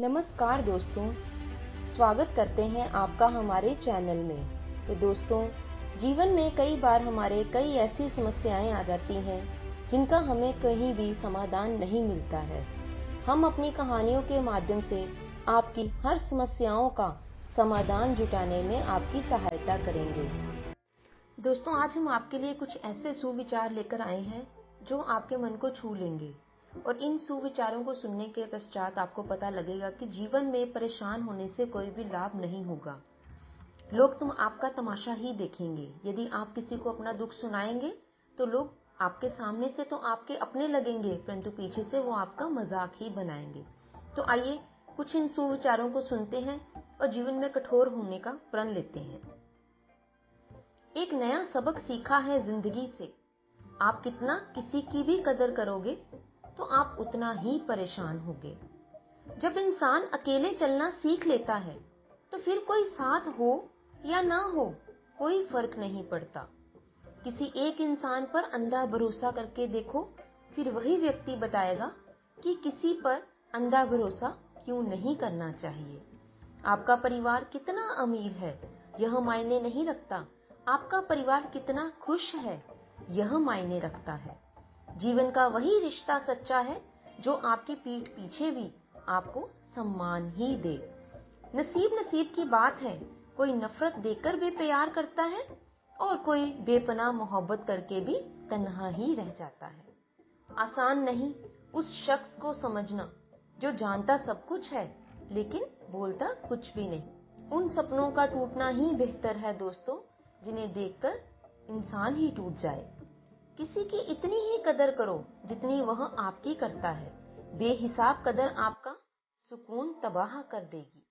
नमस्कार दोस्तों, स्वागत करते हैं आपका हमारे चैनल में। तो दोस्तों, जीवन में कई बार हमारे कई ऐसी समस्याएं आ जाती हैं जिनका हमें कहीं भी समाधान नहीं मिलता है। हम अपनी कहानियों के माध्यम से आपकी हर समस्याओं का समाधान जुटाने में आपकी सहायता करेंगे। दोस्तों, आज हम आपके लिए कुछ ऐसे सुविचार लेकर आए हैं जो आपके मन को छू लेंगे और इन सुविचारों को सुनने के पश्चात आपको पता लगेगा कि जीवन में परेशान होने से कोई भी लाभ नहीं होगा। लोग आपका तमाशा ही देखेंगे। यदि आप किसी को अपना दुख सुनाएंगे तो लोग आपके सामने से तो आपके अपने लगेंगे, परंतु पीछे से वो आपका मजाक ही बनाएंगे। तो आइए कुछ इन सुविचारों को सुनते हैं और जीवन में कठोर होने का प्रण लेते हैं। एक नया सबक सीखा है जिंदगी से। आप कितना किसी की भी कदर करोगे तो आप उतना ही परेशान होगे। जब इंसान अकेले चलना सीख लेता है तो फिर कोई साथ हो या ना हो कोई फर्क नहीं पड़ता। किसी एक इंसान पर अंधा भरोसा करके देखो, फिर वही व्यक्ति बताएगा कि किसी पर अंधा भरोसा क्यों नहीं करना चाहिए। आपका परिवार कितना अमीर है यह मायने नहीं रखता, आपका परिवार कितना खुश है यह मायने रखता है। जीवन का वही रिश्ता सच्चा है जो आपकी पीठ पीछे भी आपको सम्मान ही दे। नसीब की बात है, कोई नफरत देकर भी प्यार करता है और कोई बेपनाह मोहब्बत करके भी तन्हा ही रह जाता है। आसान नहीं उस शख्स को समझना जो जानता सब कुछ है लेकिन बोलता कुछ भी नहीं। उन सपनों का टूटना ही बेहतर है दोस्तों, जिन्हें देखकर इंसान ही टूट जाए। किसी की इतनी ही कदर करो जितनी वह आपकी करता है। बेहिसाब कदर आपका सुकून तबाह कर देगी।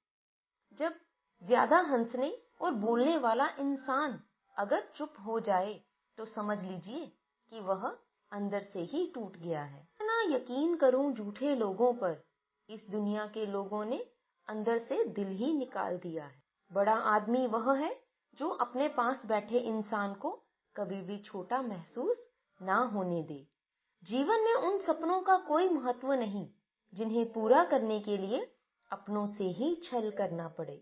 जब ज्यादा हंसने और बोलने वाला इंसान अगर चुप हो जाए तो समझ लीजिए कि वह अंदर से ही टूट गया है। ना यकीन करूं झूठे लोगों पर, इस दुनिया के लोगों ने अंदर से दिल ही निकाल दिया है। बड़ा आदमी वह है जो अपने पास बैठे इंसान को कभी भी छोटा महसूस ना होने दे। जीवन में उन सपनों का कोई महत्व नहीं जिन्हें पूरा करने के लिए अपनों से ही छल करना पड़े।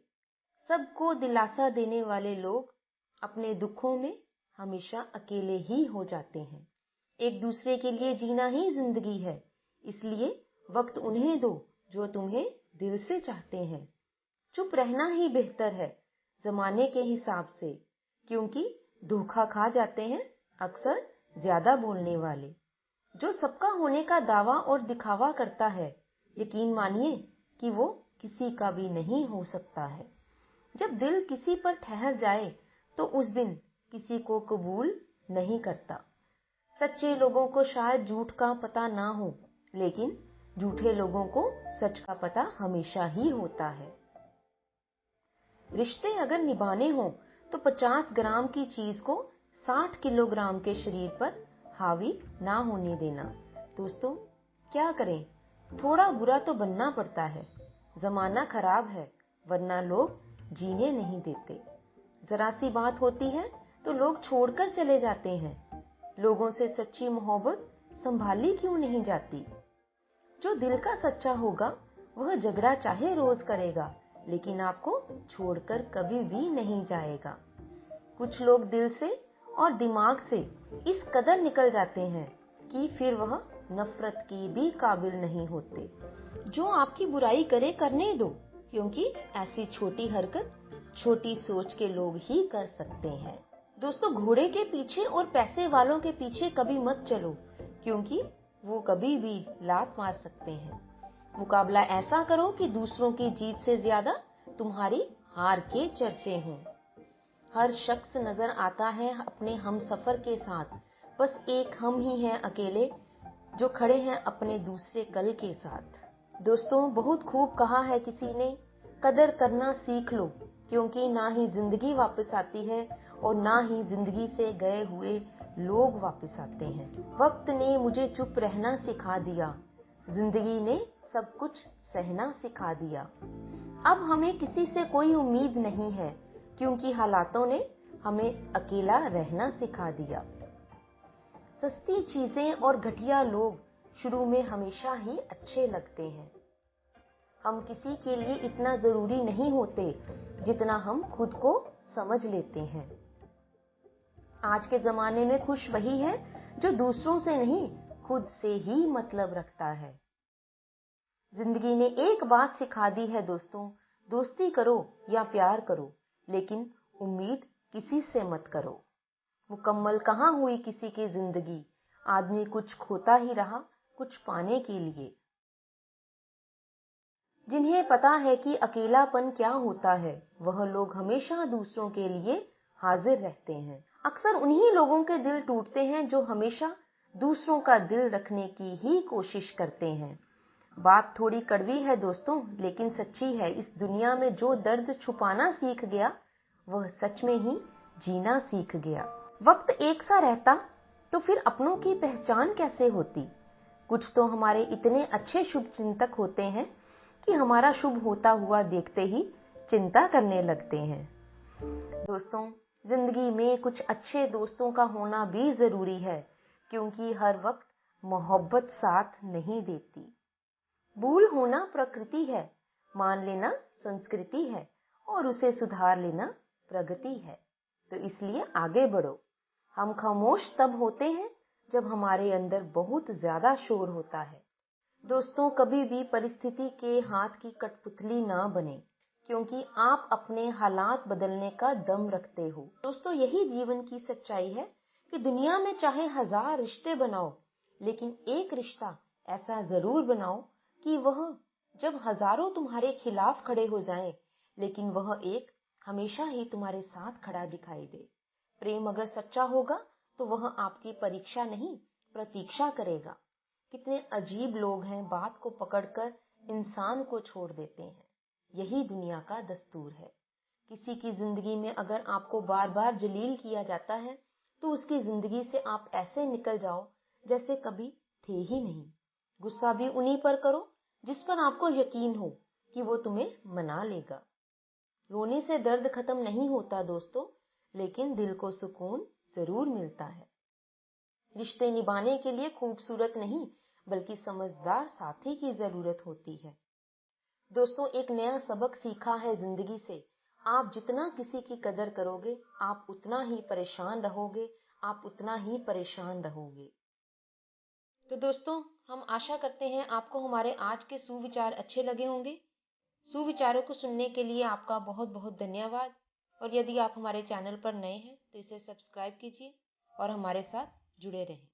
सबको दिलासा देने वाले लोग अपने दुखों में हमेशा अकेले ही हो जाते हैं। एक दूसरे के लिए जीना ही जिंदगी है, इसलिए वक्त उन्हें दो जो तुम्हें दिल से चाहते हैं। चुप रहना ही बेहतर है जमाने के हिसाब से, क्योंकि धोखा खा जाते हैं अक्सर ज्यादा बोलने वाले। जो सबका होने का दावा और दिखावा करता है, यकीन मानिए कि वो किसी का भी नहीं हो सकता है। जब दिल किसी पर ठहर जाए तो उस दिन किसी को कबूल नहीं करता। सच्चे लोगों को शायद झूठ का पता ना हो, लेकिन झूठे लोगों को सच का पता हमेशा ही होता है। रिश्ते अगर निभाने हो तो 50 ग्राम की चीज को 60 किलोग्राम के शरीर पर हावी ना होने देना। दोस्तों, क्या करें, थोड़ा बुरा तो बनना पड़ता है। जमाना खराब है वरना लोग जीने नहीं देते। जरा सी बात होती है तो लोग छोड़कर चले जाते हैं। लोगों से सच्ची मोहब्बत संभाली क्यों नहीं जाती। जो दिल का सच्चा होगा वह झगड़ा चाहे रोज करेगा, लेकिन आपको छोड़कर कभी भी नहीं जाएगा। कुछ लोग दिल से और दिमाग से इस कदर निकल जाते हैं कि फिर वह नफरत की भी काबिल नहीं होते। जो आपकी बुराई करे करने दो, क्योंकि ऐसी छोटी हरकत छोटी सोच के लोग ही कर सकते हैं। दोस्तों, घोड़े के पीछे और पैसे वालों के पीछे कभी मत चलो, क्योंकि वो कभी भी लात मार सकते हैं। मुकाबला ऐसा करो कि दूसरों की जीत से ज्यादा तुम्हारी हार के चर्चे हों। हर शख्स नजर आता है अपने हम सफर के साथ, बस एक हम ही हैं अकेले जो खड़े हैं अपने दूसरे कल के साथ। दोस्तों, बहुत खूब कहा है किसी ने, कदर करना सीख लो, क्योंकि ना ही जिंदगी वापस आती है और ना ही जिंदगी से गए हुए लोग वापस आते हैं। वक्त ने मुझे चुप रहना सिखा दिया, जिंदगी ने सब कुछ सहना सिखा दिया। अब हमें किसी से कोई उम्मीद नहीं है, क्योंकि हालातों ने हमें अकेला रहना सिखा दिया। सस्ती चीजें और घटिया लोग शुरू में हमेशा ही अच्छे लगते हैं, हम किसी के लिए इतना जरूरी नहीं होते जितना हम खुद को समझ लेते हैं। आज के जमाने में खुश वही है जो दूसरों से नहीं, खुद से ही मतलब रखता है। जिंदगी ने एक बात सिखा दी है दोस्तों, दोस्ती करो या प्यार करो, लेकिन उम्मीद किसी से मत करो। मुकम्मल कहाँ हुई किसी की जिंदगी, आदमी कुछ खोता ही रहा कुछ पाने के लिए। जिन्हें पता है कि अकेलापन क्या होता है, वह लोग हमेशा दूसरों के लिए हाजिर रहते हैं। अक्सर उन्हीं लोगों के दिल टूटते हैं जो हमेशा दूसरों का दिल रखने की ही कोशिश करते हैं। बात थोड़ी कड़वी है दोस्तों, लेकिन सच्ची है। इस दुनिया में जो दर्द छुपाना सीख गया, वह सच में ही जीना सीख गया। वक्त एक सा रहता तो फिर अपनों की पहचान कैसे होती। कुछ तो हमारे इतने अच्छे शुभ चिंतक होते हैं कि हमारा शुभ होता हुआ देखते ही चिंता करने लगते हैं। दोस्तों, जिंदगी में कुछ अच्छे दोस्तों का होना भी जरूरी है, क्योंकि हर वक्त मोहब्बत साथ नहीं देती। भूल होना प्रकृति है, मान लेना संस्कृति है, और उसे सुधार लेना प्रगति है। तो इसलिए आगे बढ़ो। हम खामोश तब होते हैं जब हमारे अंदर बहुत ज्यादा शोर होता है। दोस्तों, कभी भी परिस्थिति के हाथ की कठपुतली ना बने, क्योंकि आप अपने हालात बदलने का दम रखते हो। दोस्तों, यही जीवन की सच्चाई है कि दुनिया में चाहे 1000 रिश्ते बनाओ, लेकिन एक रिश्ता ऐसा जरूर बनाओ कि वह जब हजारों तुम्हारे खिलाफ खड़े हो जाएं, लेकिन वह एक हमेशा ही तुम्हारे साथ खड़ा दिखाई दे। प्रेम अगर सच्चा होगा तो वह आपकी परीक्षा नहीं, प्रतीक्षा करेगा। कितने अजीब लोग हैं, बात को पकड़कर इंसान को छोड़ देते हैं। यही दुनिया का दस्तूर है। किसी की जिंदगी में अगर आपको बार बार जलील किया जाता है, तो उसकी जिंदगी से आप ऐसे निकल जाओ जैसे कभी थे ही नहीं। गुस्सा भी उन्हीं पर करो जिस पर आपको यकीन हो कि वो तुम्हें मना लेगा। रोने से दर्द खत्म नहीं होता दोस्तों, लेकिन दिल को सुकून जरूर मिलता है। रिश्ते निभाने के लिए खूबसूरत नहीं, बल्कि समझदार साथी की जरूरत होती है। दोस्तों, एक नया सबक सीखा है जिंदगी से। आप जितना किसी की कदर करोगे, आप उतना ही परेशान रहोगे, आप उतना ही परेशान रहोगे। तो दोस्तों, हम आशा करते हैं आपको हमारे आज के सुविचार अच्छे लगे होंगे। सुविचारों को सुनने के लिए आपका बहुत बहुत धन्यवाद। और यदि आप हमारे चैनल पर नए हैं तो इसे सब्सक्राइब कीजिए और हमारे साथ जुड़े रहें।